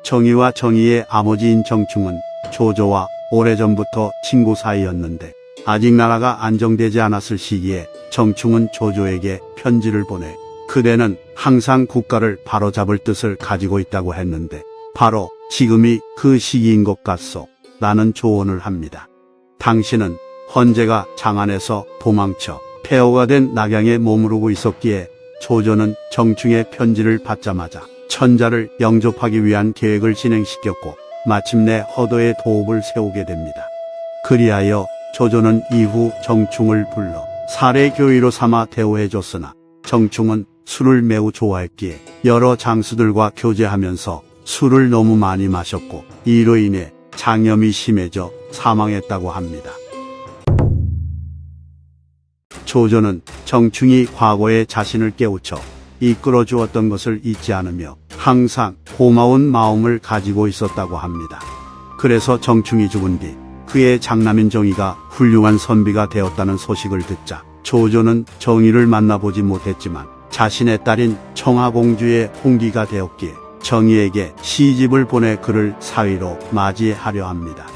정의와 정의의 아버지인 정충은 조조와 오래전부터 친구 사이였는데 아직 나라가 안정되지 않았을 시기에 정충은 조조에게 편지를 보내 그대는 항상 국가를 바로잡을 뜻을 가지고 있다고 했는데 바로 지금이 그 시기인 것 같소. 라는 조언을 합니다. 당신은 헌제가 장안에서 도망쳐 폐허가 된 낙양에 머무르고 있었기에 조조는 정충의 편지를 받자마자 천자를 영접하기 위한 계획을 진행시켰고 마침내 허도의 도읍을 세우게 됩니다. 그리하여 조조는 이후 정충을 불러 사례교의로 삼아 대우해줬으나 정충은 술을 매우 좋아했기에 여러 장수들과 교제하면서 술을 너무 많이 마셨고 이로 인해 장염이 심해져 사망했다고 합니다. 조조는 정충이 과거에 자신을 깨우쳐 이끌어 주었던 것을 잊지 않으며 항상 고마운 마음을 가지고 있었다고 합니다. 그래서 정충이 죽은 뒤 그의 장남인 정의가 훌륭한 선비가 되었다는 소식을 듣자 조조는 정의를 만나보지 못했지만 자신의 딸인 청하공주의 홍기가 되었기에 정의에게 시집을 보내 그를 사위로 맞이하려 합니다.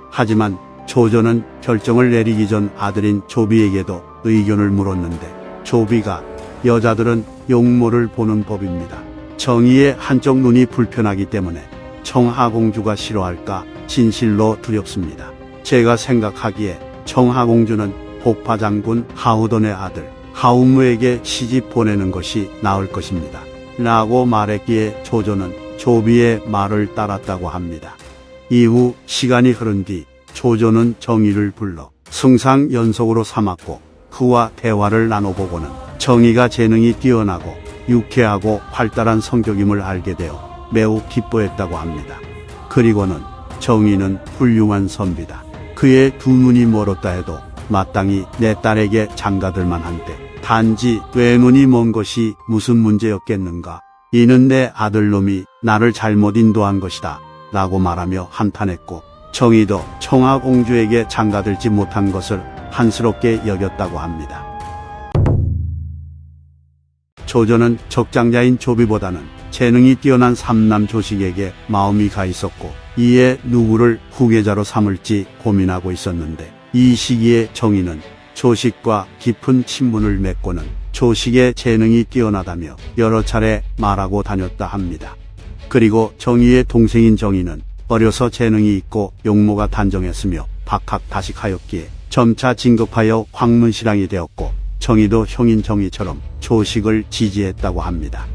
하지만 조조는 결정을 내리기 전 아들인 조비에게도 의견을 물었는데 조비가 여자들은 용모를 보는 법입니다. 정의의 한쪽 눈이 불편하기 때문에 청하공주가 싫어할까 진실로 두렵습니다. 제가 생각하기에 청하공주는 복파장군 하우돈의 아들 하우무에게 시집 보내는 것이 나을 것입니다. 라고 말했기에 조조는 조비의 말을 따랐다고 합니다. 이후 시간이 흐른 뒤 조조는 정의를 불러 승상연속으로 삼았고 그와 대화를 나눠보고는 정의가 재능이 뛰어나고 유쾌하고 활달한 성격임을 알게 되어 매우 기뻐했다고 합니다. 그리고는 정의는 훌륭한 선비다. 그의 두 눈이 멀었다 해도 마땅히 내 딸에게 장가들 만한데 단지 외눈이 먼 것이 무슨 문제였겠는가. 이는 내 아들놈이 나를 잘못 인도한 것이다. 라고 말하며 한탄했고 정의도 청하공주에게 장가들지 못한 것을 한스럽게 여겼다고 합니다. 조조는 적장자인 조비보다는 재능이 뛰어난 삼남 조식에게 마음이 가 있었고 이에 누구를 후계자로 삼을지 고민하고 있었는데 이 시기에 정의는 조식과 깊은 친분을 맺고는 조식의 재능이 뛰어나다며 여러 차례 말하고 다녔다 합니다. 그리고 정의의 동생인 정의는 어려서 재능이 있고 용모가 단정했으며 박학다식하였기에 점차 진급하여 황문신랑이 되었고 정의도 형인 정의처럼 조식을 지지했다고 합니다.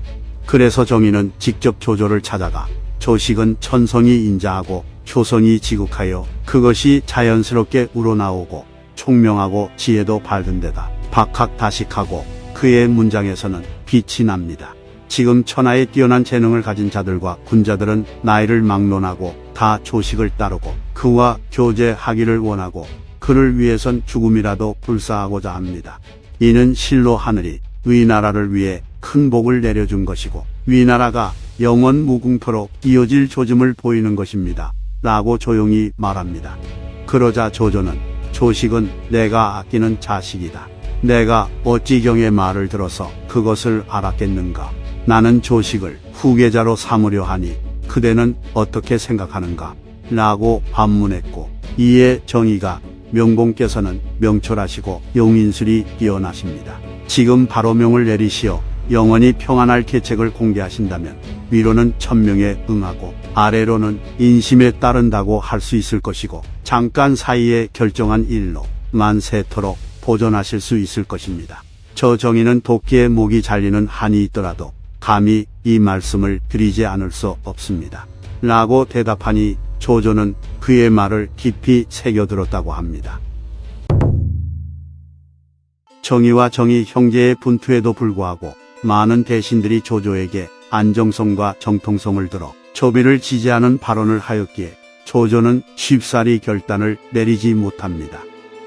그래서 정의는 직접 조조를 찾아가 조식은 천성이 인자하고 효성이 지극하여 그것이 자연스럽게 우러나오고 총명하고 지혜도 밝은 데다 박학다식하고 그의 문장에서는 빛이 납니다. 지금 천하에 뛰어난 재능을 가진 자들과 군자들은 나이를 막론하고 다 조식을 따르고 그와 교제하기를 원하고 그를 위해선 죽음이라도 불사하고자 합니다. 이는 실로 하늘이 위나라를 위해 큰 복을 내려준 것이고 위나라가 영원 무궁토록 이어질 조짐을 보이는 것입니다. 라고 조용히 말합니다. 그러자 조조는 조식은 내가 아끼는 자식이다. 내가 어찌 경의 말을 들어서 그것을 알았겠는가. 나는 조식을 후계자로 삼으려 하니 그대는 어떻게 생각하는가. 라고 반문했고 이에 정의가 명공께서는 명철하시고 용인술이 뛰어나십니다. 지금 바로 명을 내리시어 영원히 평안할 계책을 공개하신다면 위로는 천명에 응하고 아래로는 인심에 따른다고 할 수 있을 것이고 잠깐 사이에 결정한 일로 만세토록 보존하실 수 있을 것입니다. 저 정의는 도끼에 목이 잘리는 한이 있더라도 감히 이 말씀을 드리지 않을 수 없습니다. 라고 대답하니 조조는 그의 말을 깊이 새겨들었다고 합니다. 정의와 정의 형제의 분투에도 불구하고 많은 대신들이 조조에게 안정성과 정통성을 들어 조비를 지지하는 발언을 하였기에 조조는 쉽사리 결단을 내리지 못합니다.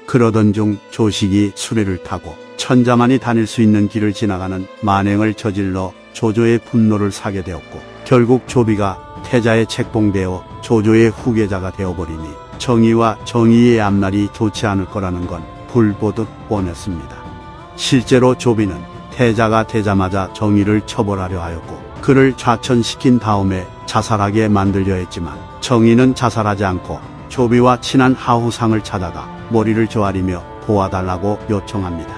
그러던 중 조식이 수레를 타고 천자만이 다닐 수 있는 길을 지나가는 만행을 저질러 조조의 분노를 사게 되었고 결국 조비가 태자에 책봉되어 조조의 후계자가 되어버리니 정의와 정의의 앞날이 좋지 않을 거라는 건 불보듯 뻔했습니다. 실제로 조비는 태자가 되자마자 정의를 처벌하려 하였고 그를 좌천시킨 다음에 자살하게 만들려 했지만 정의는 자살하지 않고 조비와 친한 하우상을 찾아가 머리를 조아리며 도와달라고 요청합니다.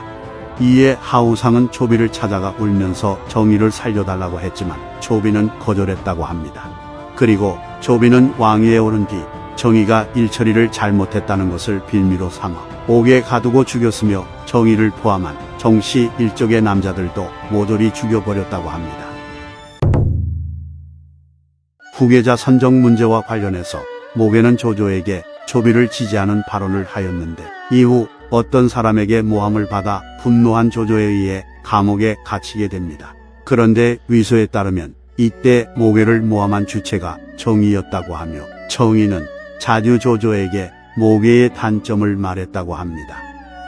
이에 하우상은 조비를 찾아가 울면서 정의를 살려달라고 했지만 조비는 거절했다고 합니다. 그리고 조비는 왕위에 오른 뒤 정의가 일처리를 잘못했다는 것을 빌미로 삼아 옥에 가두고 죽였으며 정의를 포함한 정씨 일족의 남자들도 모조리 죽여버렸다고 합니다. 후계자 선정 문제와 관련해서 모계는 조조에게 조비를 지지하는 발언을 하였는데 이후 어떤 사람에게 모함을 받아 분노한 조조에 의해 감옥에 갇히게 됩니다. 그런데 위소에 따르면 이때 모계를 모함한 주체가 정의였다고 하며 정의는 자주 조조에게 모계의 단점을 말했다고 합니다.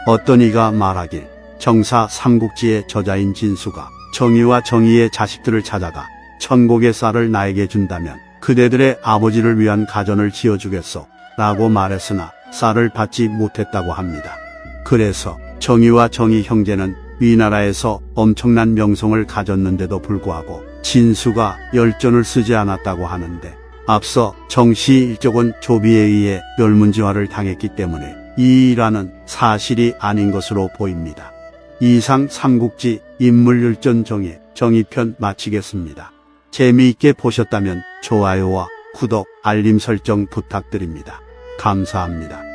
어떤 이가 말하길 정사 삼국지의 저자인 진수가 정의와 정의의 자식들을 찾아가 천국의 쌀을 나에게 준다면 그대들의 아버지를 위한 가전을 지어주겠소 라고 말했으나 쌀을 받지 못했다고 합니다. 그래서 정의와 정의 형제는 위나라에서 엄청난 명성을 가졌는데도 불구하고 진수가 열전을 쓰지 않았다고 하는데 앞서 정씨 일족은 조비에 의해 멸문지화를 당했기 때문에 이 일화는 사실이 아닌 것으로 보입니다. 이상 삼국지 인물열전 정의 정의편 마치겠습니다. 재미있게 보셨다면 좋아요와 구독, 알림 설정 부탁드립니다. 감사합니다.